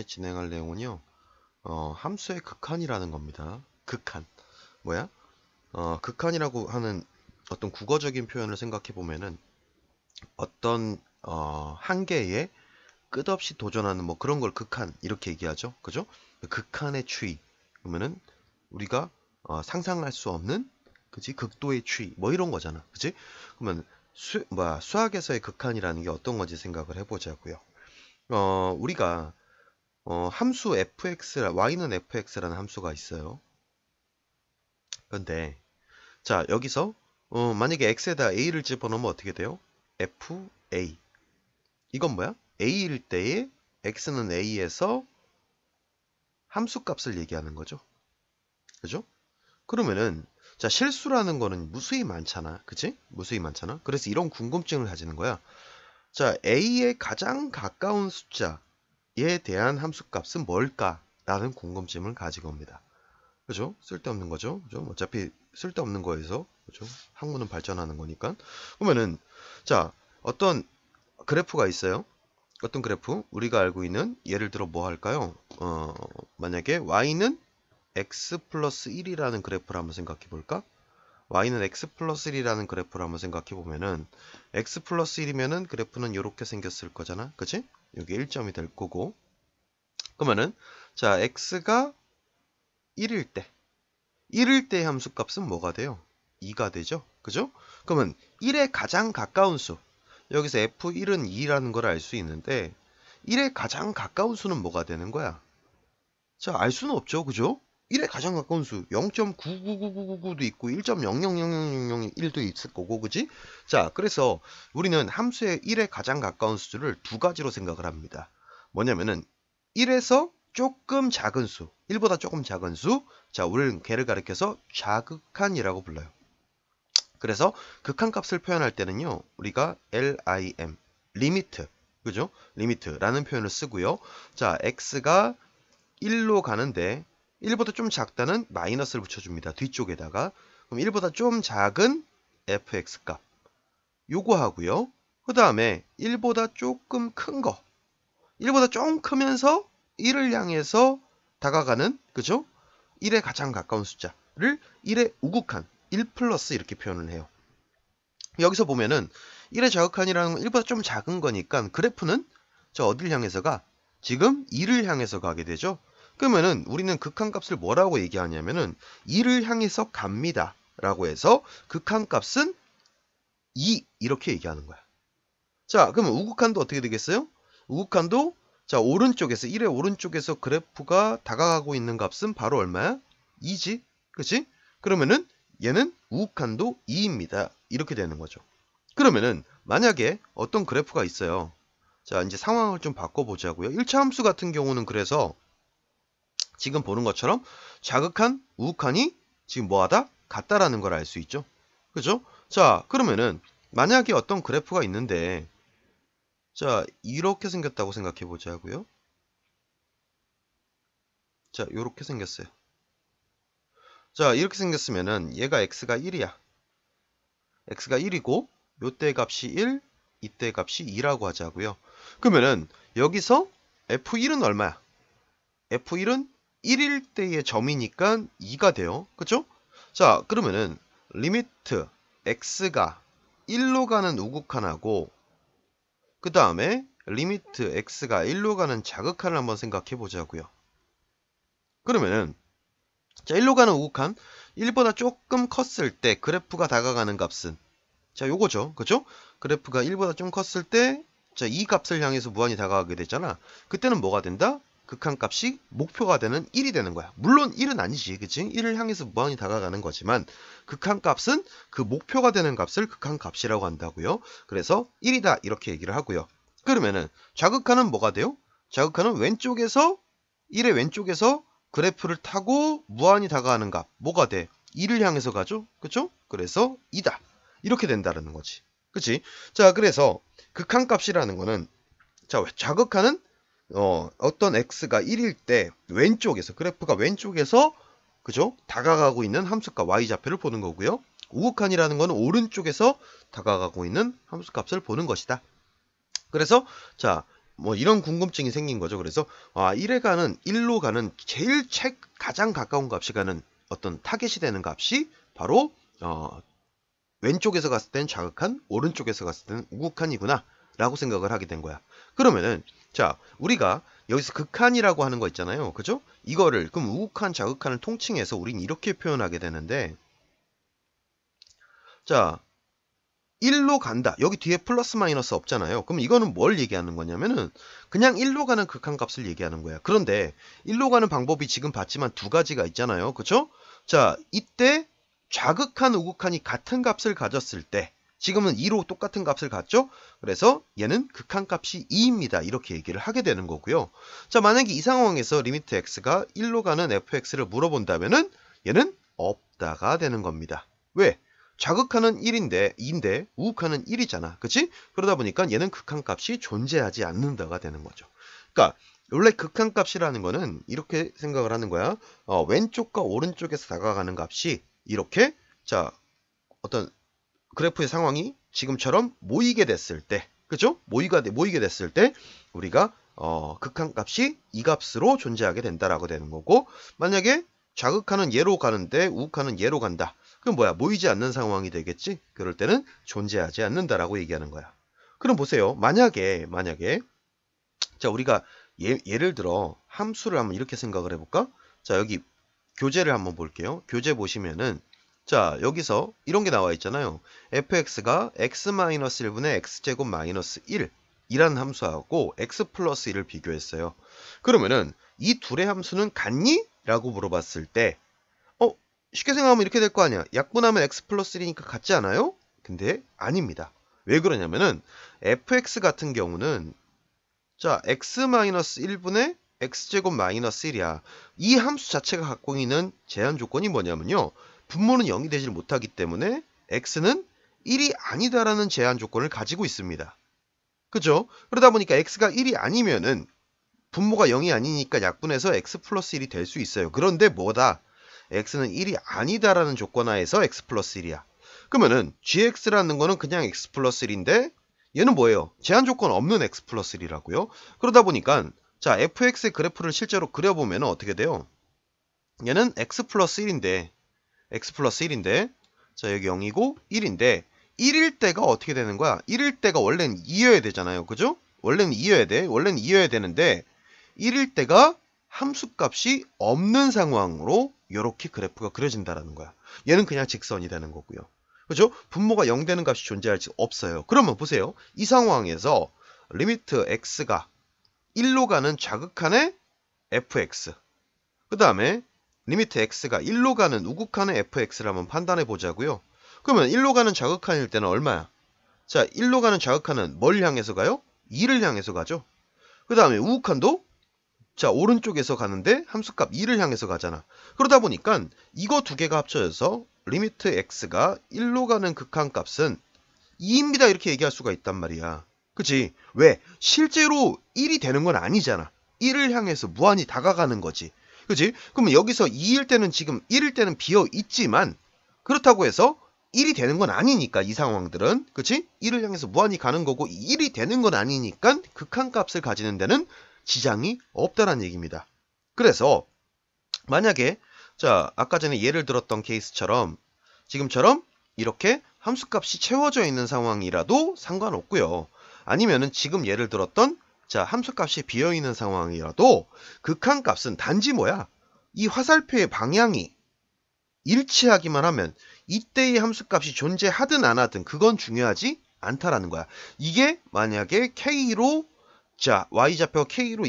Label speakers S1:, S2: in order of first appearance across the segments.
S1: 진행할 내용은요, 함수의 극한이라는 겁니다. 극한. 뭐야? 극한이라고 하는 어떤 국어적인 표현을 생각해 보면은 어떤 한계에 끝없이 도전하는 뭐 그런 걸 극한 이렇게 얘기하죠. 그죠? 극한의 추이. 그러면은 우리가 상상할 수 없는 그지? 극도의 추이. 뭐 이런 거잖아. 그지? 그러면 수학에서의 극한이라는 게 어떤 건지 생각을 해보자고요. 우리가 함수 y는 fx라는 함수가 있어요. 근데 자 여기서 만약에 x에다 a를 집어넣으면 어떻게 돼요? fa. 이건 뭐야? a일 때에 x는 a에서 함수값을 얘기하는 거죠. 그죠? 그러면은 자 실수라는 거는 무수히 많잖아. 그치? 무수히 많잖아. 그래서 이런 궁금증을 가지는 거야. 자 a에 가장 가까운 숫자에 대한 함수값은 뭘까? 라는 궁금증을 가지고 옵니다. 그죠? 쓸데없는 거죠. 그죠? 어차피 쓸데없는 거에서 그죠? 학문은 발전하는 거니까. 그러면은 자, 어떤 그래프가 있어요. 어떤 그래프? 우리가 알고 있는 예를 들어 뭐 할까요? 만약에 y는 x 플러스 1이라는 그래프를 한번 생각해 볼까? y는 x 플러스 1이라는 그래프를 한번 생각해 보면은 x 플러스 1이면은 그래프는 이렇게 생겼을 거잖아. 그치? 여기 1점이 될 거고. 그러면은 자, x가 1일 때 1일 때의 함수값은 뭐가 돼요? 2가 되죠? 그죠? 그러면 1에 가장 가까운 수. 여기서 f1은 2라는 걸 알 수 있는데 1에 가장 가까운 수는 뭐가 되는 거야? 자, 알 수는 없죠. 그죠? 1에 가장 가까운 수 0.99999도 있고 1.000001도 있을 거고 그지? 자, 그래서 우리는 함수의 1에 가장 가까운 수를 두 가지로 생각을 합니다. 뭐냐면은 1에서 조금 작은 수, 1보다 조금 작은 수. 자, 우리는 걔를 가리켜서 자극한이라고 불러요. 그래서 극한값을 표현할 때는요, 우리가 lim, 리미트, 그죠? 리미트라는 표현을 쓰고요. 자, x가 1로 가는데 1보다 좀 작다는 마이너스를 붙여줍니다. 뒤쪽에다가. 그럼 1보다 좀 작은 fx 값. 요거 하고요. 그 다음에 1보다 조금 큰 거. 1보다 좀 크면서 1을 향해서 다가가는, 그죠? 1에 가장 가까운 숫자를 1의 우극한, 1 플러스 이렇게 표현을 해요. 여기서 보면은 1의 자극한이라는 건 1보다 좀 작은 거니까 그래프는 저 어딜 향해서 가? 지금 2를 향해서 가게 되죠. 그러면은 우리는 극한값을 뭐라고 얘기하냐면은 2를 향해서 갑니다. 라고 해서 극한값은 2 이렇게 얘기하는 거야. 자, 그러면 우극한도 어떻게 되겠어요? 우극한도 자 오른쪽에서 1의 오른쪽에서 그래프가 다가가고 있는 값은 바로 얼마야? 2지. 그치? 그러면은 얘는 우극한도 2입니다. 이렇게 되는 거죠. 그러면은 만약에 어떤 그래프가 있어요. 자 이제 상황을 좀 바꿔보자고요. 1차 함수 같은 경우는 그래서 지금 보는 것처럼 자극한, 우극한이 지금 뭐하다? 같다라는 걸 알 수 있죠. 그죠? 자 그러면은 만약에 어떤 그래프가 있는데 자 이렇게 생겼다고 생각해 보자고요. 자 이렇게 생겼어요. 자 이렇게 생겼으면은 얘가 x가 1이야. x가 1이고 요때 값이 1, 이때 값이 2라고 하자고요. 그러면은 여기서 f1은 얼마야? f1은 1일 때의 점이니까 2가 돼요. 그쵸? 자 그러면은 리미트 x가 1로 가는 우극한하고 그 다음에 리미트 x가 1로 가는 자극한을 한번 생각해 보자고요. 그러면은 자 1로 가는 우극한 1보다 조금 컸을 때 그래프가 다가가는 값은 자 요거죠. 그죠? 그래프가 1보다 좀 컸을 때 자 이 값을 향해서 무한히 다가가게 되잖아. 그때는 뭐가 된다? 극한값이 목표가 되는 1이 되는 거야. 물론 1은 아니지. 그치? 1을 향해서 무한히 다가가는 거지만 극한값은 그 목표가 되는 값을 극한값이라고 한다고요. 그래서 1이다 이렇게 얘기를 하고요. 그러면은 자극한은 뭐가 돼요? 자극한은 왼쪽에서 1의 왼쪽에서 그래프를 타고 무한히 다가가는 값 뭐가 돼? 2를 향해서 가죠? 그쵸? 그래서 2다 이렇게 된다는 거지. 그치? 자 그래서 극한값이라는 거는 자 자극하는 어떤 x가 1일 때 왼쪽에서 그래프가 왼쪽에서 그죠? 다가가고 있는 함수값 y좌표를 보는 거고요. 우극한이라는 거는 오른쪽에서 다가가고 있는 함수값을 보는 것이다. 그래서 자 뭐 이런 궁금증이 생긴 거죠. 그래서 1로 가는 제일 가장 가까운 값이 가는 어떤 타겟이 되는 값이 바로 왼쪽에서 갔을 땐 자극한, 오른쪽에서 갔을 때는 우극한이구나 라고 생각을 하게 된 거야. 그러면은 자, 우리가 여기서 극한이라고 하는 거 있잖아요. 그죠? 이거를 그럼 우극한, 자극한을 통칭해서 우린 이렇게 표현하게 되는데, 자, 1로 간다. 여기 뒤에 플러스 마이너스 없잖아요. 그럼 이거는 뭘 얘기하는 거냐면은 그냥 1로 가는 극한값을 얘기하는 거야. 그런데 1로 가는 방법이 지금 봤지만 두 가지가 있잖아요. 그쵸? 자, 이때 좌극한, 우극한이 같은 값을 가졌을 때, 지금은 2로 똑같은 값을 갖죠? 그래서 얘는 극한값이 2입니다. 이렇게 얘기를 하게 되는 거고요. 자, 만약에 이 상황에서 리미트 x가 1로 가는 fx를 물어본다면은 얘는 없다가 되는 겁니다. 왜? 좌극한은 2인데 우극한은 1이잖아. 그치? 그러다 보니까 얘는 극한값이 존재하지 않는다가 되는 거죠. 그러니까 원래 극한값이라는 거는 이렇게 생각을 하는 거야. 왼쪽과 오른쪽에서 다가가는 값이 이렇게, 자, 어떤 그래프의 상황이 지금처럼 모이게 됐을 때, 그죠? 모이게 됐을 때 우리가 극한값이 이 값으로 존재하게 된다라고 되는 거고, 만약에 좌극한은 얘로 가는데 우극한은 얘로 간다. 그럼 뭐야? 모이지 않는 상황이 되겠지? 그럴 때는 존재하지 않는다라고 얘기하는 거야. 그럼 보세요. 만약에 자, 우리가 예를 들어 함수를 한번 이렇게 생각을 해볼까? 자, 여기 교재를 한번 볼게요. 교재 보시면은, 자, 여기서 이런 게 나와 있잖아요. fx가 x-1분의 x제곱 마이너스 1 이라는 함수하고 x 플러스 1을 비교했어요. 그러면은 이 둘의 함수는 같니? 라고 물어봤을 때 쉽게 생각하면 이렇게 될 거 아니야. 약분하면 x 플러스 1이니까 같지 않아요? 근데 아닙니다. 왜 그러냐면은 fx 같은 경우는, 자, x-1분의 x제곱 마이너스 1이야. 이 함수 자체가 갖고 있는 제한 조건이 뭐냐면요. 분모는 0이 되질 못하기 때문에 x는 1이 아니다라는 제한 조건을 가지고 있습니다. 그죠? 그러다 보니까 x가 1이 아니면은 분모가 0이 아니니까 약분해서 x 플러스 1이 될 수 있어요. 그런데 뭐다? x는 1이 아니다라는 조건 하에서 x 플러스 1이야. 그러면은 gx라는 거는 그냥 x 플러스 1인데 얘는 뭐예요? 제한 조건 없는 x 플러스 1이라고요. 그러다 보니까 자, fx의 그래프를 실제로 그려보면 어떻게 돼요? 얘는 x 플러스 1인데 자, 여기 0이고 1인데 1일 때가 어떻게 되는 거야? 1일 때가 원래는 2여야 되잖아요. 그죠? 원래는 2여야 되는데 1일 때가 함수값이 없는 상황으로 이렇게 그래프가 그려진다라는 거야. 얘는 그냥 직선이 되는 거고요. 그죠? 분모가 0 되는 값이 존재할 수 없어요. 그러면 보세요. 이 상황에서 리미트 x가 1로 가는 좌극한의 fx, 그 다음에 리미트 x가 1로 가는 우극한의 fx를 한번 판단해 보자고요. 그러면 1로 가는 좌극한일 때는 얼마야? 자, 1로 가는 좌극한은 뭘 향해서 가요? 2를 향해서 가죠. 그 다음에 우극한도, 자, 오른쪽에서 가는데 함수값 2를 향해서 가잖아. 그러다 보니까 이거 두 개가 합쳐져서 리미트 x가 1로 가는 극한값은 2입니다. 이렇게 얘기할 수가 있단 말이야. 그치? 왜? 실제로 1이 되는 건 아니잖아. 1을 향해서 무한히 다가가는 거지. 그치? 그러면 여기서 2일 때는 지금 1일 때는 비어 있지만 그렇다고 해서 1이 되는 건 아니니까 이 상황들은, 그치? 1을 향해서 무한히 가는 거고 1이 되는 건 아니니까 극한값을 가지는 데는 지장이 없다는 얘기입니다. 그래서 만약에, 자, 아까 전에 예를 들었던 케이스처럼 지금처럼 이렇게 함수값이 채워져 있는 상황이라도 상관없고요. 아니면은 지금 예를 들었던, 자, 함수값이 비어있는 상황이라도 극한값은 단지 뭐야? 이 화살표의 방향이 일치하기만 하면 이때의 함수값이 존재하든 안 하든 그건 중요하지 않다라는 거야. 이게 만약에 K로, 자, y좌표 K로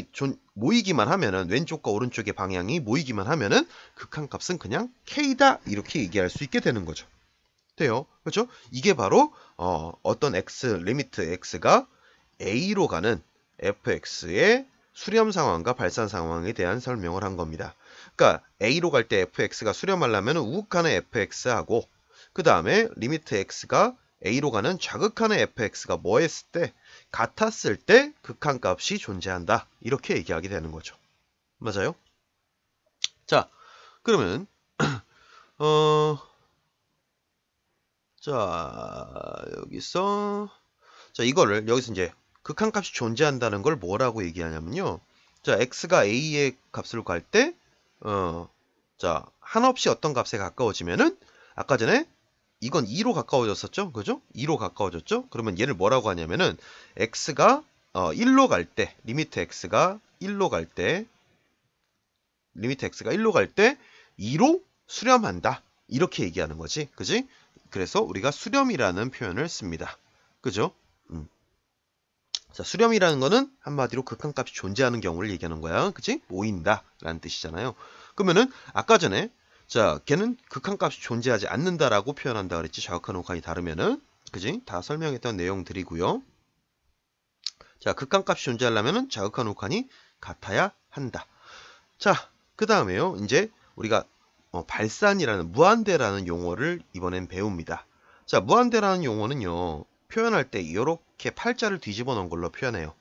S1: 모이기만 하면은, 왼쪽과 오른쪽의 방향이 모이기만 하면은 극한값은 그냥 K다 이렇게 얘기할 수 있게 되는 거죠. 돼요. 그렇죠? 이게 바로 어떤 리미트 x가 a로 가는 fx의 수렴 상황과 발산 상황에 대한 설명을 한 겁니다. 그러니까 a로 갈 때 fx가 수렴하려면 우극한의 fx하고, 그 다음에 리미트 x가 a로 가는 좌극한의 fx가 뭐 했을 때, 같았을 때 극한값이 존재한다. 이렇게 얘기하게 되는 거죠. 맞아요? 자, 그러면 자, 여기서, 자, 이거를 여기서 이제 극한값이 존재한다는 걸 뭐라고 얘기하냐면요. 자, x가 a의 값으로 갈 때, 자, 한없이 어떤 값에 가까워지면은, 아까 전에 이건 2로 가까워졌었죠? 그죠? 2로 가까워졌죠? 그러면 얘를 뭐라고 하냐면은, x가 1로 갈 때, 리미트 x가 1로 갈 때, 2로 수렴한다. 이렇게 얘기하는 거지. 그지? 그래서 우리가 수렴이라는 표현을 씁니다. 그죠? 자, 수렴이라는 거는 한마디로 극한값이 존재하는 경우를 얘기하는 거야. 그치? 모인다 라는 뜻이잖아요. 그러면은 아까 전에 자, 걔는 극한값이 존재하지 않는다라고 표현한다 그랬지. 자극한 욱한이 다르면은. 그지? 다 설명했던 내용들이고요. 자, 극한값이 존재하려면은 자극한 욱한이 같아야 한다. 자, 그 다음에요. 이제 우리가 발산이라는 무한대라는 용어를 이번엔 배웁니다. 자, 무한대라는 용어는요. 표현할 때 이렇게 팔자를 뒤집어 놓은 걸로 표현해요.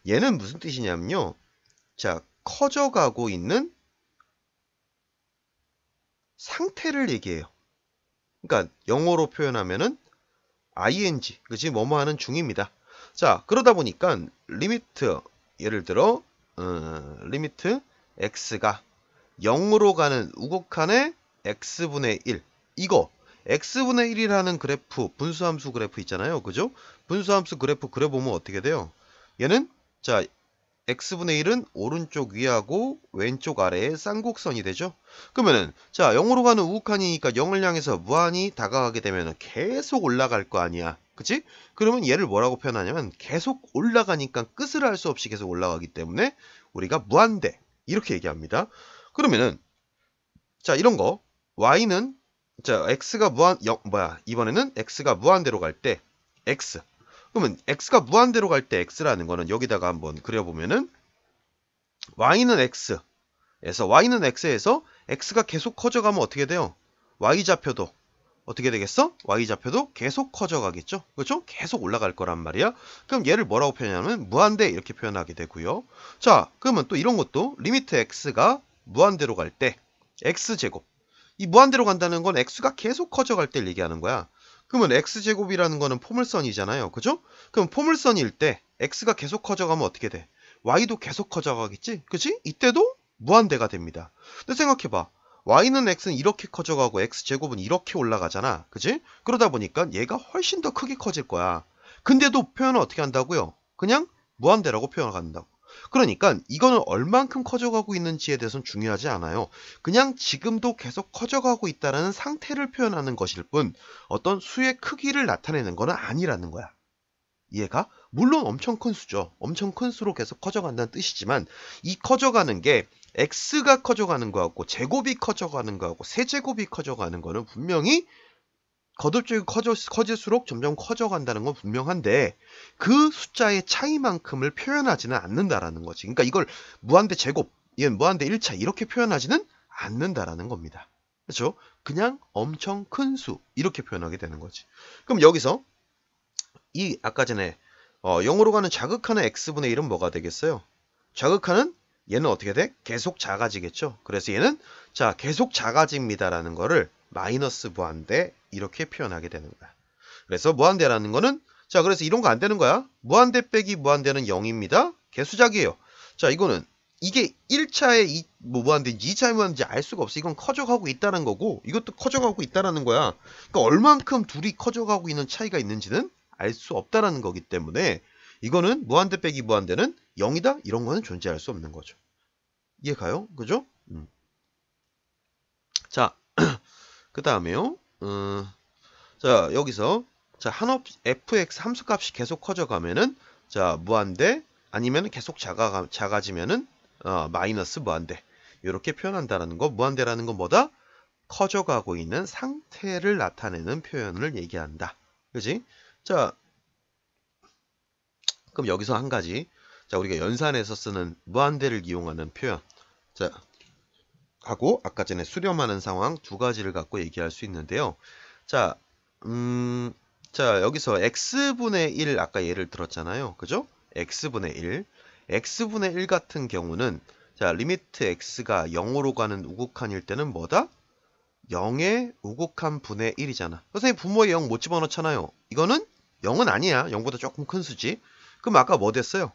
S1: 얘는 무슨 뜻이냐면요. 자, 커져가고 있는 상태를 얘기해요. 그러니까 영어로 표현하면은 ing, 그지? 뭐뭐 하는 중입니다. 자, 그러다 보니까 리미트, 예를 들어 리미트 x가 0으로 가는 우극한의 x분의 1. 이거 x분의 1이라는 그래프, 분수함수 그래프 있잖아요. 그죠? 분수함수 그래프 그려보면 어떻게 돼요? 얘는 자, x분의 1은 오른쪽 위하고 왼쪽 아래에 쌍곡선이 되죠? 그러면은 자, 0으로 가는 우극한이니까 0을 향해서 무한히 다가가게 되면 계속 올라갈 거 아니야. 그치? 그러면 얘를 뭐라고 표현하냐면 계속 올라가니까 끝을 알 수 없이 계속 올라가기 때문에 우리가 무한대 이렇게 얘기합니다. 그러면은 자, 이런 거 y는 자, x가 이번에는 x가 무한대로 갈 때 x. 그러면 x가 무한대로 갈 때 x라는 거는 여기다가 한번 그려보면은 y는 x에서 x가 계속 커져가면 어떻게 돼요? y좌표도 어떻게 되겠어? y좌표도 계속 커져가겠죠? 그렇죠? 계속 올라갈 거란 말이야. 그럼 얘를 뭐라고 표현하냐면 무한대 이렇게 표현하게 되고요. 자, 그러면 또 이런 것도 리미트 x가 무한대로 갈 때 x제곱. 이 무한대로 간다는 건 x가 계속 커져갈 때 얘기하는 거야. 그러면 x제곱이라는 거는 포물선이잖아요. 그죠? 그럼 포물선일 때 x가 계속 커져가면 어떻게 돼? y도 계속 커져가겠지? 그치? 이때도 무한대가 됩니다. 근데 생각해봐. y는 x는 이렇게 커져가고 x제곱은 이렇게 올라가잖아. 그치? 그러다 보니까 얘가 훨씬 더 크게 커질 거야. 근데도 표현을 어떻게 한다고요? 그냥 무한대라고 표현한다고. 그러니까 이거는 얼만큼 커져가고 있는지에 대해서는 중요하지 않아요. 그냥 지금도 계속 커져가고 있다는 상태를 표현하는 것일 뿐 어떤 수의 크기를 나타내는 건 아니라는 거야. 이해가? 물론 엄청 큰 수죠. 엄청 큰 수로 계속 커져간다는 뜻이지만 이 커져가는 게 x가 커져가는 거하고 제곱이 커져가는 거하고 세제곱이 커져가는 거는 분명히 거듭적이 커질수록 점점 커져간다는 건 분명한데 그 숫자의 차이만큼을 표현하지는 않는다라는 거지. 그러니까 이걸 무한대 제곱, 얘는 무한대 1차 이렇게 표현하지는 않는다라는 겁니다. 그렇죠? 그냥 엄청 큰 수 이렇게 표현하게 되는 거지. 그럼 여기서 이 아까 전에 0으로 가는 자극하는 x분의 1은 뭐가 되겠어요? 자극하는 얘는 어떻게 돼? 계속 작아지겠죠. 그래서 얘는 자 계속 작아집니다라는 거를 마이너스 무한대 이렇게 표현하게 되는 거야. 그래서 무한대라는 거는 자 그래서 이런 거 안 되는 거야. 무한대 빼기 무한대는 0입니다. 개수작이에요. 자 이거는 이게 1차의 무한대인지 2차의 무한대인지 알 수가 없어. 이건 커져가고 있다는 거고 이것도 커져가고 있다는 거야. 그러니까 얼만큼 둘이 커져가고 있는 차이가 있는지는 알 수 없다라는 거기 때문에 이거는 무한대 빼기 무한대는 0이다? 이런 거는 존재할 수 없는 거죠. 이해 가요? 그죠? 자, 그 다음에요. 자, 여기서 자, fx 함수값이 계속 커져가면은 자, 무한대 아니면 계속 작아지면은 마이너스 무한대. 이렇게 표현한다라는 거. 무한대라는 건 뭐다? 커져가고 있는 상태를 나타내는 표현을 얘기한다. 그지? 자, 그럼 여기서 한 가지. 자, 우리가 연산에서 쓰는 무한대를 이용하는 표현. 자, 하고 아까 전에 수렴하는 상황 두 가지를 갖고 얘기할 수 있는데요. 자, 자, 여기서 x분의 1 아까 예를 들었잖아요. 그죠? x분의 1. x분의 1 같은 경우는 자, 리미트 x가 0으로 가는 우극한일 때는 뭐다? 0의 우극한 분의 1이잖아. 선생님 분모에 0 못 집어넣잖아요. 이거는 0은 아니야. 0보다 조금 큰 수지. 그럼 아까 뭐 됐어요?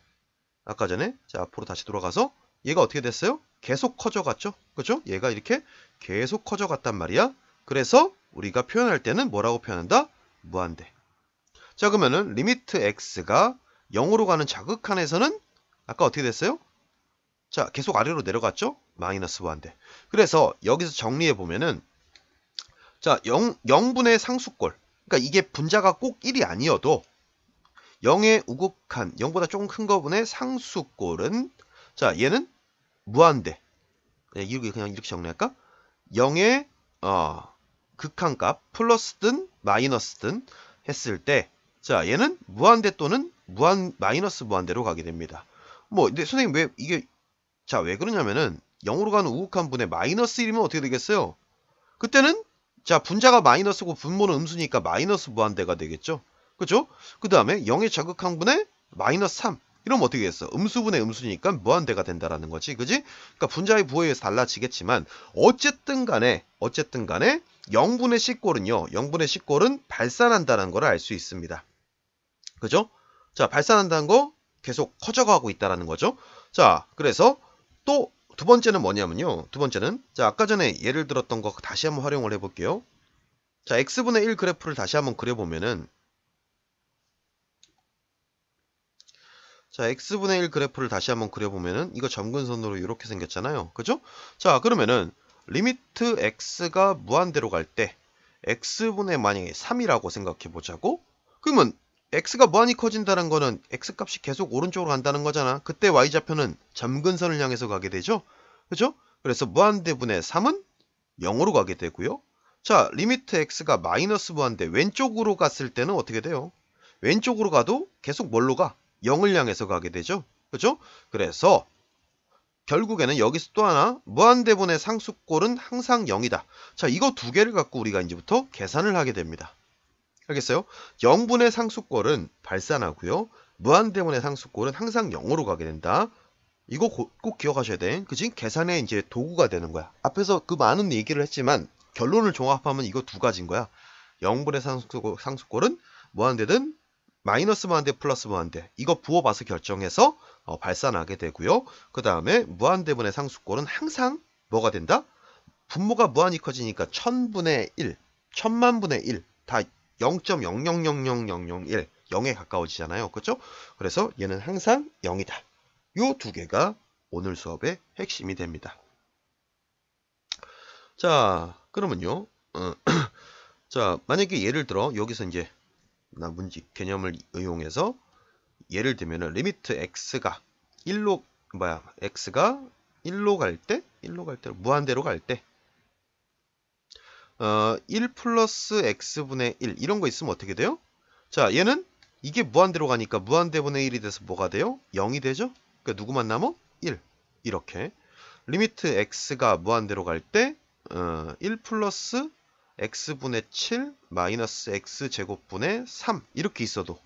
S1: 아까 전에 자 앞으로 다시 돌아가서 얘가 어떻게 됐어요? 계속 커져갔죠? 그죠? 얘가 이렇게 계속 커져갔단 말이야. 그래서 우리가 표현할 때는 뭐라고 표현한다? 무한대. 자 그러면은 리미트 x가 0으로 가는 자극한에서는 아까 어떻게 됐어요? 자 계속 아래로 내려갔죠? 마이너스 무한대. 그래서 여기서 정리해 보면은 자 0분의 상수꼴, 그러니까 이게 분자가 꼭 1이 아니어도 0의 우극한 0보다 조금 큰 거분의 상수꼴은 자 얘는 무한대. 그냥 이렇게 정리할까? 0의 극한값 플러스든 마이너스든 했을 때 자 얘는 무한대 또는 마이너스 무한대로 가게 됩니다. 뭐 근데 선생님 왜 이게 자 왜 그러냐면은 0으로 가는 우극한 분의 마이너스 1이면 어떻게 되겠어요? 그때는 자 분자가 마이너스고 분모는 음수니까 마이너스 무한대가 되겠죠. 그죠? 그 다음에 0의 자극항분의 마이너스 3 이러면 어떻게 되겠어? 음수분의 음수니까 무한대가 된다라는 거지. 그지? 그러니까 분자의 부호에 의해서 달라지겠지만 어쨌든 간에 0분의 C꼴은요. 0분의 C꼴은 발산한다는 걸 알 수 있습니다. 그죠? 자 발산한다는 거 계속 커져가고 있다라는 거죠. 자 그래서 또 두 번째는 뭐냐면요. 두 번째는 자 아까 전에 예를 들었던 거 다시 한번 활용을 해볼게요. 자 x분의 1 그래프를 다시 한번 그려보면은 자 x분의 1 그래프를 다시 한번 그려보면은 이거 점근선으로 이렇게 생겼잖아요. 그죠? 자 그러면은 리미트 x가 무한대로 갈 때 x분의 만약에 3이라고 생각해 보자고. 그러면 x가 무한히 커진다는 거는 x값이 계속 오른쪽으로 간다는 거잖아. 그때 y좌표는 점근선을 향해서 가게 되죠. 그죠? 그래서 무한대분의 3은 0으로 가게 되고요. 자 리미트 x가 마이너스 무한대 왼쪽으로 갔을 때는 어떻게 돼요? 왼쪽으로 가도 계속 뭘로 가? 0을 향해서 가게 되죠. 그죠? 그래서 결국에는 여기서 또 하나 무한대분의 상수꼴은 항상 0이다. 자 이거 두 개를 갖고 우리가 이제부터 계산을 하게 됩니다. 알겠어요? 0분의 상수꼴은 발산하고요. 무한대분의 상수꼴은 항상 0으로 가게 된다. 이거 꼭 기억하셔야 돼. 그지? 계산의 이제 도구가 되는 거야. 앞에서 그 많은 얘기를 했지만 결론을 종합하면 이거 두 가지인 거야. 0분의 상수꼴은 무한대든 마이너스 무한대 플러스 무한대 이거 부호봐서 결정해서 발산하게 되고요. 그 다음에 무한대분의 상수꼴은 항상 뭐가 된다? 분모가 무한히 커지니까 1000분의 1, 1000만분의 1 다 0.000001 0에 가까워지잖아요. 그렇죠? 그래서 얘는 항상 0이다. 요 두 개가 오늘 수업의 핵심이 됩니다. 자 그러면요. 자 만약에 예를 들어 여기서 이제 나 문제 개념을 이용해서 예를 들면은 리미트 x가 1로 x가 1로 갈 때 무한대로 갈 때 1 플러스 x분의 1 이런 거 있으면 어떻게 돼요? 자 얘는 이게 무한대로 가니까 무한대분의 1이 돼서 뭐가 돼요? 0이 되죠? 그러니까 누구만 남어? 1 이렇게 리미트 x가 무한대로 갈 때 1 플러스 x분의 7 마이너스 x제곱분의 3 이렇게 있어도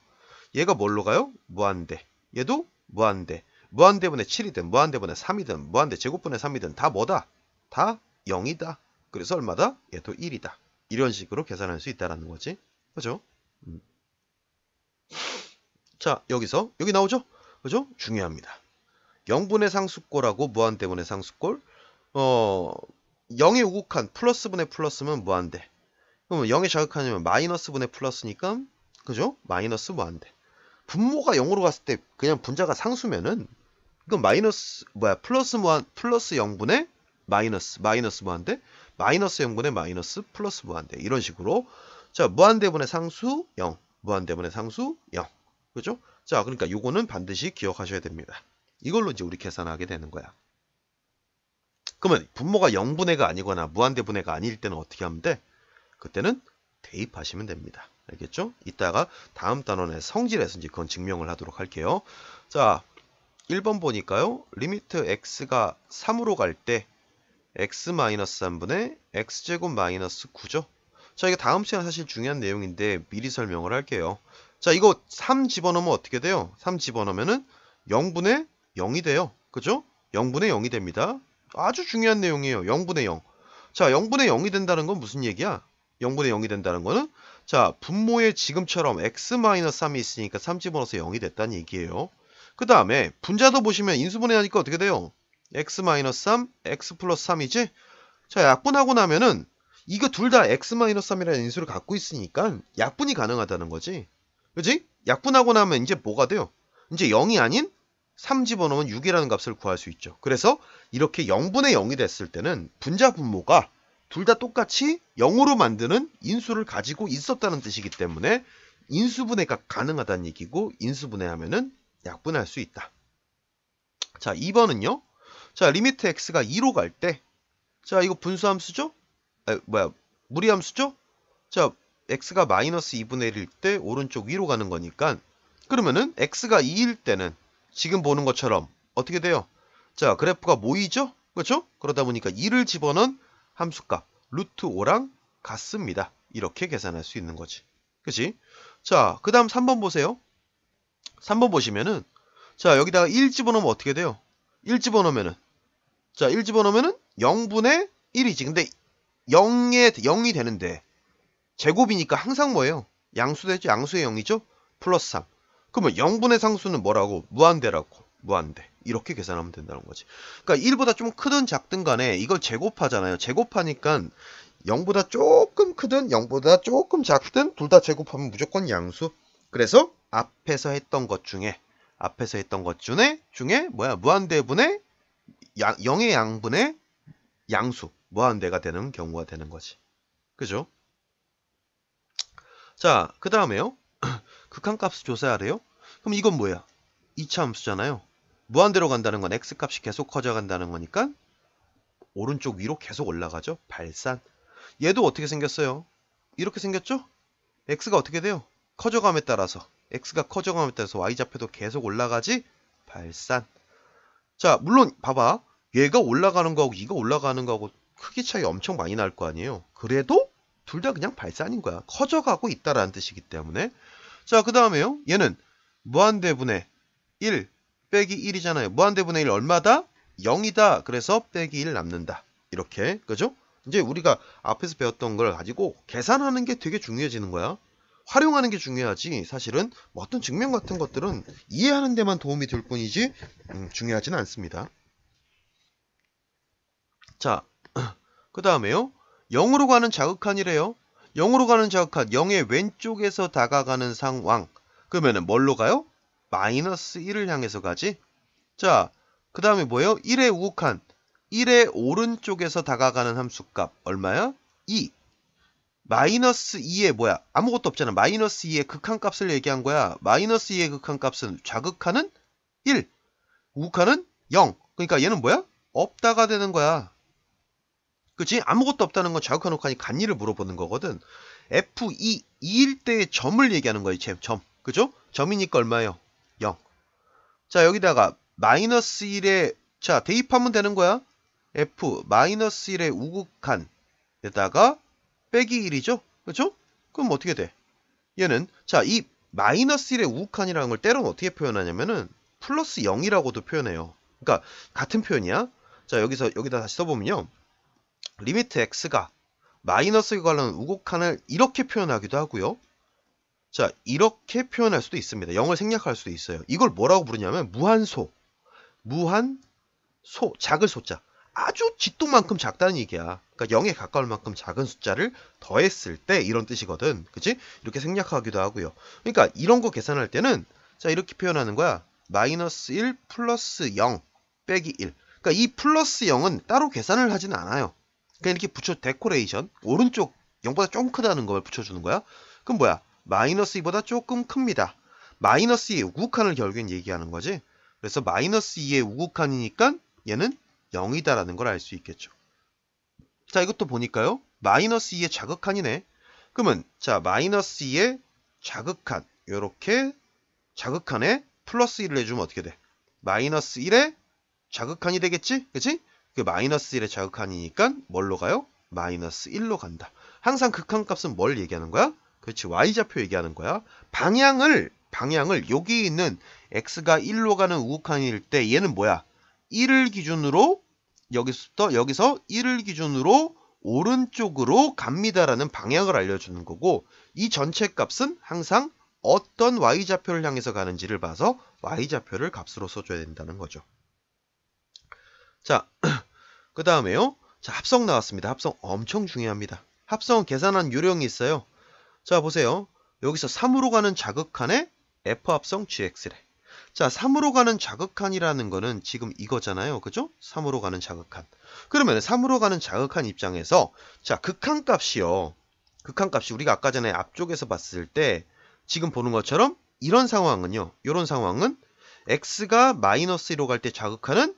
S1: 얘가 뭘로 가요? 무한대. 얘도 무한대. 무한대분의 7이든 무한대분의 3이든 무한대 제곱분의 3이든 다 뭐다? 다 0이다. 그래서 얼마다? 얘도 1이다. 이런 식으로 계산할 수 있다는 거지. 그죠? 자 여기서 여기 나오죠? 그죠? 중요합니다. 0분의 상수꼴하고 무한대분의 상수꼴 0의 우극한 플러스분의 플러스면 무한대. 그러면 0의 자극한이면 마이너스분의 플러스니까 그죠? 마이너스 무한대. 분모가 0으로 갔을 때 그냥 분자가 상수면은 이건 마이너스 플러스 0분의 마이너스 무한대 마이너스 0분의 마이너스 플러스 무한대 이런 식으로 자 무한대분의 상수 0 무한대분의 상수 0 그죠? 자 그러니까 요거는 반드시 기억하셔야 됩니다. 이걸로 이제 우리 계산하게 되는 거야. 그러면 분모가 0분의가 아니거나 무한대분의가 아닐 때는 어떻게 하면 돼? 그때는 대입하시면 됩니다. 알겠죠? 이따가 다음 단원의 성질에서 이제 그건 증명을 하도록 할게요. 자, 1번 보니까요. 리미트 x가 3으로 갈 때 x-3분의 x제곱 마이너스 9죠. 자, 이거 다음 시간에 사실 중요한 내용인데 미리 설명을 할게요. 자, 이거 3 집어넣으면 어떻게 돼요? 3 집어넣으면은 0분의 0이 돼요. 그죠? 0분의 0이 됩니다. 아주 중요한 내용이에요. 0분의 0. 자, 0분의 0이 된다는 건 무슨 얘기야? 0분의 0이 된다는 거는 자, 분모에 지금처럼 x-3이 있으니까 3 집어넣어서 0이 됐다는 얘기예요. 그 다음에 분자도 보시면 인수분해하니까 어떻게 돼요? x-3, x 플러스 3이지? 자, 약분하고 나면은 이거 둘 다 x-3이라는 인수를 갖고 있으니까 약분이 가능하다는 거지. 그지? 약분하고 나면 이제 뭐가 돼요? 이제 0이 아닌 3 집어넣으면 6이라는 값을 구할 수 있죠. 그래서 이렇게 0분의 0이 됐을 때는 분자 분모가 둘 다 똑같이 0으로 만드는 인수를 가지고 있었다는 뜻이기 때문에 인수분해가 가능하다는 얘기고, 인수분해하면은 약분할 수 있다. 자, 2번은요. 자, 리미트 x가 2로 갈 때, 자, 이거 분수함수죠? 무리함수죠? 자, x가 마이너스 2분의 1일 때 오른쪽 위로 가는 거니까, 그러면은 x가 2일 때는 지금 보는 것처럼 어떻게 돼요? 자, 그래프가 모이죠? 그렇죠? 그러다 보니까 2를 집어넣은 함수값 루트 5랑 같습니다. 이렇게 계산할 수 있는 거지. 그치? 자, 그 다음 3번 보세요. 3번 보시면은, 자, 여기다가 1 집어넣으면 어떻게 돼요? 1 집어넣으면은, 자, 1 집어넣으면은 0분의 1이지. 근데 0이 되는데, 제곱이니까 항상 뭐예요? 양수되죠? 양수의 0이죠? 플러스 3. 그러면 0분의 상수는 뭐라고? 무한대라고. 무한대. 이렇게 계산하면 된다는 거지. 그러니까 1보다 좀 크든 작든 간에 이걸 제곱하잖아요. 제곱하니까 0보다 조금 크든 0보다 조금 작든 둘 다 제곱하면 무조건 양수. 그래서 앞에서 했던 것 중에 뭐야? 무한대분의 0의 양분의 양수. 무한대가 되는 경우가 되는 거지. 그죠? 자, 그 다음에요. 극한값을 조사하래요. 그럼 이건 뭐야? 2차 함수잖아요. 무한대로 간다는 건 x값이 계속 커져간다는 거니까 오른쪽 위로 계속 올라가죠. 발산. 얘도 어떻게 생겼어요? 이렇게 생겼죠? x가 어떻게 돼요? 커져감에 따라서 y좌표도 계속 올라가지. 발산. 자, 물론 봐봐. 얘가 올라가는 거하고 이거 올라가는 거하고 크기 차이 엄청 많이 날 거 아니에요. 그래도 둘 다 그냥 발산인 거야. 커져가고 있다라는 뜻이기 때문에. 자, 그 다음에요. 얘는 무한대분의 1 빼기 1이잖아요. 무한대분의 1 얼마다? 0이다. 그래서 빼기 1 남는다. 이렇게. 그죠? 이제 우리가 앞에서 배웠던 걸 가지고 계산하는 게 되게 중요해지는 거야. 활용하는 게 중요하지. 사실은 뭐 어떤 증명 같은 것들은 이해하는 데만 도움이 될 뿐이지 중요하지는 않습니다. 자, 그 다음에요. 0으로 가는 자극한이래요. 0으로 가는 자극한 0의 왼쪽에서 다가가는 상황. 그러면은 뭘로 가요? 마이너스 1을 향해서 가지. 자, 그 다음에 뭐예요? 1의 우극한 1의 오른쪽에서 다가가는 함수값 얼마야? 2. 마이너스 2의 뭐야? 아무것도 없잖아. 마이너스 2의 극한값을 얘기한 거야. 마이너스 2의 극한값은 좌극한은 1, 우극한은 0. 그러니까 얘는 뭐야? 없다가 되는 거야. 그치? 아무것도 없다는 건 좌극한 우극한이 간이를 물어보는 거거든. F2, 2일 때의 점을 얘기하는 거예요. 점. 그죠? 점이니까 얼마예요? 0. 자, 여기다가 마이너스 1에 자, 대입하면 되는 거야. F 마이너스 1의 우극한에다가 빼기 1이죠? 그렇죠? 그럼 어떻게 돼? 얘는 자, 이 마이너스 1의 우극한이라는 걸 때로는 어떻게 표현하냐면은 플러스 0이라고도 표현해요. 그러니까 같은 표현이야. 자, 여기다 다시 써보면요. 리미트 x가 마이너스에 관한 우극한을 이렇게 표현하기도 하고요. 자, 이렇게 표현할 수도 있습니다. 0을 생략할 수도 있어요. 이걸 뭐라고 부르냐면 무한소, 작을 소자. 아주 쥐똥만큼 작다는 얘기야. 그러니까 0에 가까울 만큼 작은 숫자를 더했을 때 이런 뜻이거든. 그치? 이렇게 생략하기도 하고요. 그러니까 이런 거 계산할 때는 자, 이렇게 표현하는 거야. 마이너스 1 플러스 0 빼기 1. 그러니까 이 플러스 0은 따로 계산을 하진 않아요. 그냥 이렇게 붙여 데코레이션. 오른쪽 0보다 조금 크다는 걸 붙여주는 거야. 그럼 뭐야? 마이너스 2보다 조금 큽니다. 마이너스 2의 우극한을 결국엔 얘기하는 거지. 그래서 마이너스 2의 우극한이니까 얘는 0이다라는 걸 알 수 있겠죠. 자, 이것도 보니까요. 마이너스 2의 자극한이네. 그러면 자, 마이너스 2의 자극한 요렇게 자극한에 플러스 1을 해주면 어떻게 돼? 마이너스 1의 자극한이 되겠지? 그치? 그 마이너스 1의 자극한이니까 뭘로 가요? 마이너스 1로 간다. 항상 극한값은 뭘 얘기하는 거야? 그렇지, y좌표 얘기하는 거야. 방향을 여기 있는 x가 1로 가는 우극한일 때 얘는 뭐야? 1을 기준으로 여기서 1을 기준으로 오른쪽으로 갑니다라는 방향을 알려주는 거고, 이 전체 값은 항상 어떤 y좌표를 향해서 가는지를 봐서 y좌표를 값으로 써줘야 된다는 거죠. 자, 그 다음에요. 자, 합성 나왔습니다. 합성 엄청 중요합니다. 합성은 계산한 요령이 있어요. 자, 보세요. 여기서 3으로 가는 자극한에 F합성 GX래. 자, 3으로 가는 자극한이라는 거는 지금 이거잖아요. 그죠? 3으로 가는 자극한. 그러면 3으로 가는 자극한 입장에서, 자, 극한값이요. 극한값이 우리가 아까 전에 앞쪽에서 봤을 때 지금 보는 것처럼 이런 상황은요. 이런 상황은 x가 마이너스 1로 갈 때 자극한은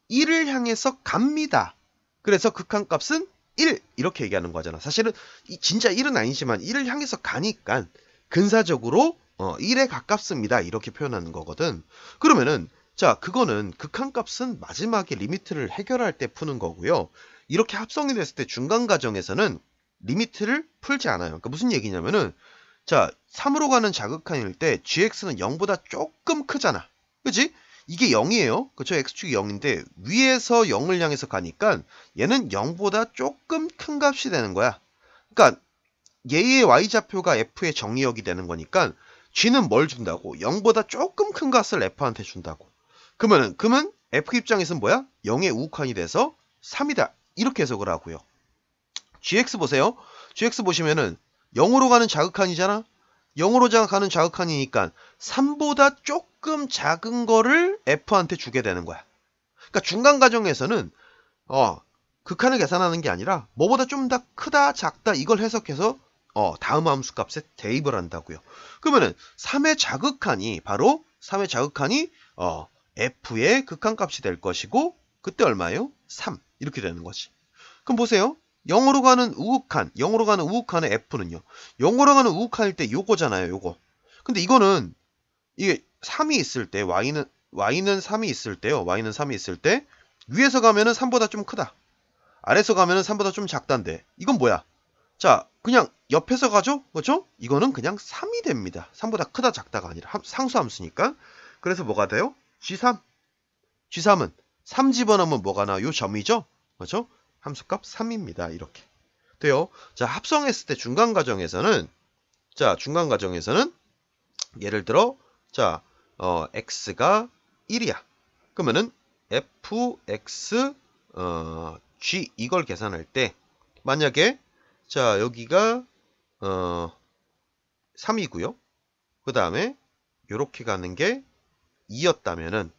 S1: 1을 향해서 갑니다. 그래서 극한값은 1 이렇게 얘기하는 거잖아. 사실은 진짜 1은 아니지만 1을 향해서 가니까 근사적으로 1에 가깝습니다. 이렇게 표현하는 거거든. 그러면은 자, 그거는 극한값은 마지막에 리미트를 해결할 때 푸는 거고요. 이렇게 합성이 됐을 때 중간 과정에서는 리미트를 풀지 않아요. 그러니까 무슨 얘기냐면은 자, 3으로 가는 자극한일 때 gx는 0보다 조금 크잖아. 그치? 이게 0이에요. 그쵸? x축이 0인데 위에서 0을 향해서 가니까 얘는 0보다 조금 큰 값이 되는 거야. 그러니까 얘의 y좌표가 f의 정의역이 되는 거니까 g는 뭘 준다고? 0보다 조금 큰 값을 f한테 준다고. 그러면 f 입장에서는 뭐야? 0의 우극한이 돼서 3이다. 이렇게 해석을 하고요. gx 보세요. gx 보시면은 0으로 가는 자극한이잖아. 0으로 가는 자극한이니까 3보다 조금 작은 거를 f한테 주게 되는 거야. 그러니까 중간 과정에서는 극한을 계산하는 게 아니라 뭐보다 좀 더 크다 작다 이걸 해석해서 다음 함수값에 대입을 한다고요. 그러면은 3의 자극한이 바로 3의 자극한이 f의 극한값이 될 것이고 그때 얼마예요? 3 이렇게 되는 거지. 그럼 보세요. 0으로 가는 우극한의 f는요. 0으로 가는 우극한일 때 요거잖아요. 요거. 근데 이거는 이게 3이 있을 때 y는 3이 있을 때요. y는 3이 있을 때 위에서 가면은 3보다 좀 크다. 아래에서 가면은 3보다 좀 작단데. 이건 뭐야? 자, 그냥 옆에서 가죠? 그렇죠? 이거는 그냥 3이 됩니다. 3보다 크다 작다가 아니라 상수함수니까. 그래서 뭐가 돼요? G3. G3은 3 집어넣으면 뭐가 나와요? 요 점이죠? 그렇죠? 함수값 3입니다. 이렇게 돼요. 자, 합성했을 때 중간 과정에서는 예를 들어 자, x가 1이야. 그러면은 fx g 이걸 계산할 때 만약에 자, 여기가 3이고요. 그 다음에 요렇게 가는 게 2였다면은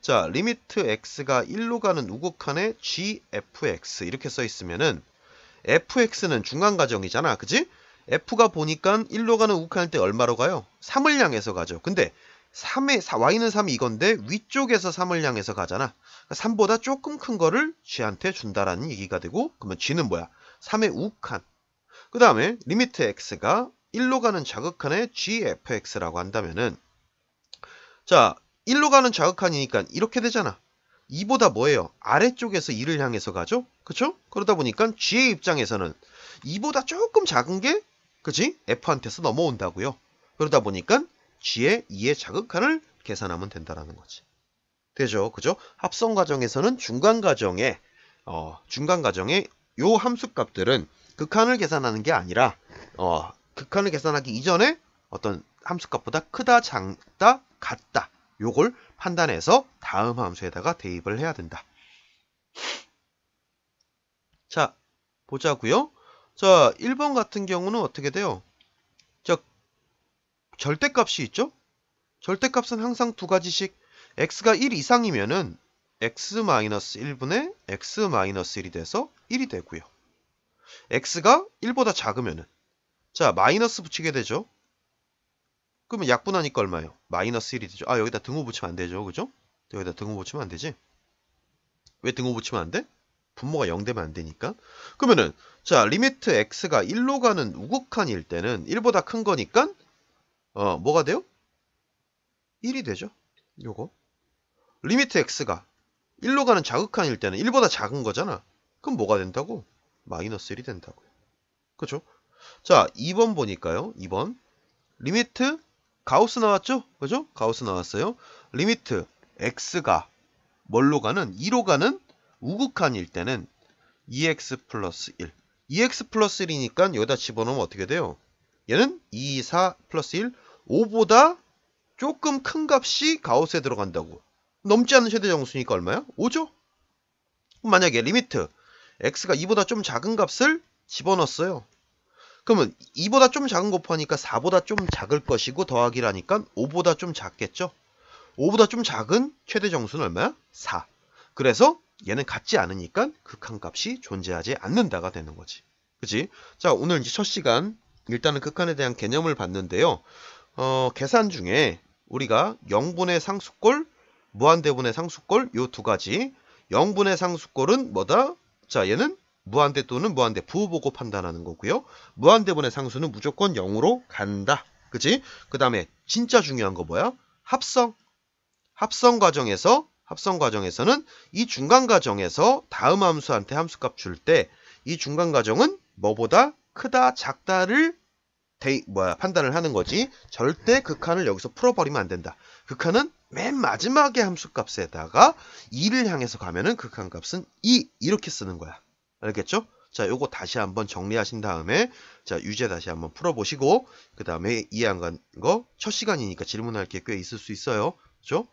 S1: 자, 리미트 x가 1로 가는 우극한에 gfx 이렇게 써 있으면은 fx는 중간 과정이잖아. 그지? f가 보니까 1로 가는 우극한일 때 얼마로 가요? 3을 향해서 가죠. 근데 y는 3이 이건데 위쪽에서 3을 향해서 가잖아. 그러니까 3보다 조금 큰 거를 g한테 준다라는 얘기가 되고 그러면 g는 뭐야? 3의 우극한. 그 다음에 리미트 x가 1로 가는 자극한에 gfx라고 한다면은 자, 1로 가는 자극한이니까 이렇게 되잖아. 2보다 뭐예요? 아래쪽에서 2를 향해서 가죠? 그쵸? 그러다 보니까 g의 입장에서는 2보다 조금 작은 게 그치? f한테서 넘어온다고요. 그러다 보니까 g의 2의 자극한을 계산하면 된다라는 거지. 되죠? 그죠? 합성 과정에서는 중간 과정에 요 함수값들은 극한을 계산하는 게 아니라 극한을 계산하기 이전에 어떤 함수값보다 크다, 작다, 같다 요걸 판단해서 다음 함수에다가 대입을 해야 된다. 자, 보자고요. 자, 1번 같은 경우는 어떻게 돼요? 자, 절대값이 있죠? 절대값은 항상 두 가지씩 x가 1 이상이면은 x-1분의 x-1이 돼서 1이 되고요. x가 1보다 작으면은 자, 마이너스 붙이게 되죠. 그러면 약분하니까 얼마예요? 마이너스 1이 되죠. 아, 여기다 등호 붙이면 안 되죠. 그죠? 여기다 등호 붙이면 안 되지. 왜 등호 붙이면 안 돼? 분모가 0 되면 안 되니까. 그러면은 자, 리미트 x가 1로 가는 우극한일 때는 1보다 큰 거니까 뭐가 돼요? 1이 되죠. 요거. 리미트 x가 1로 가는 자극한일 때는 1보다 작은 거잖아. 그럼 뭐가 된다고? 마이너스 1이 된다고요. 그죠? 자, 2번 보니까요. 2번. 리미트 가우스 나왔죠? 그죠? 가우스 나왔어요. 리미트 x가 뭘로 가는? 2로 가는 우극한일 때는 2x 플러스 1. 2x 플러스 1이니까 여기다 집어넣으면 어떻게 돼요? 얘는 2, 4 플러스 1, 5보다 조금 큰 값이 가우스에 들어간다고. 넘지 않는 최대 정수니까 얼마야? 5죠? 만약에 리미트 x가 2보다 좀 작은 값을 집어넣었어요. 그러면 2보다 좀 작은 곱하니까 4보다 좀 작을 것이고 더하기라니까 5보다 좀 작겠죠? 5보다 좀 작은 최대 정수는 얼마야? 4. 그래서 얘는 같지 않으니까 극한값이 존재하지 않는다가 되는 거지. 그치? 자, 오늘 이제 첫 시간 일단은 극한에 대한 개념을 봤는데요. 계산 중에 우리가 0분의 상수꼴, 무한대분의 상수꼴 요 두 가지. 0분의 상수꼴은 뭐다? 자, 얘는 무한대 또는 무한대 부호보고 판단하는 거고요. 무한대분의 상수는 무조건 0으로 간다. 그치? 그 다음에 진짜 중요한 거 뭐야? 합성. 합성 과정에서는 이 중간 과정에서 다음 함수한테 함수값 줄 때 이 중간 과정은 뭐보다 크다 작다를 판단을 하는 거지. 절대 극한을 여기서 풀어버리면 안 된다. 극한은 맨 마지막에 함수값에다가 2를 향해서 가면은 극한값은 2 이렇게 쓰는 거야. 알겠죠? 자, 요거 다시 한번 정리하신 다음에 자, 유제 다시 한번 풀어보시고 그 다음에 이해한 거 첫 시간이니까 질문할 게 꽤 있을 수 있어요. 그죠?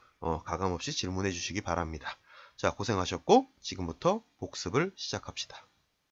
S1: 가감없이 질문해 주시기 바랍니다. 자, 고생하셨고 지금부터 복습을 시작합시다.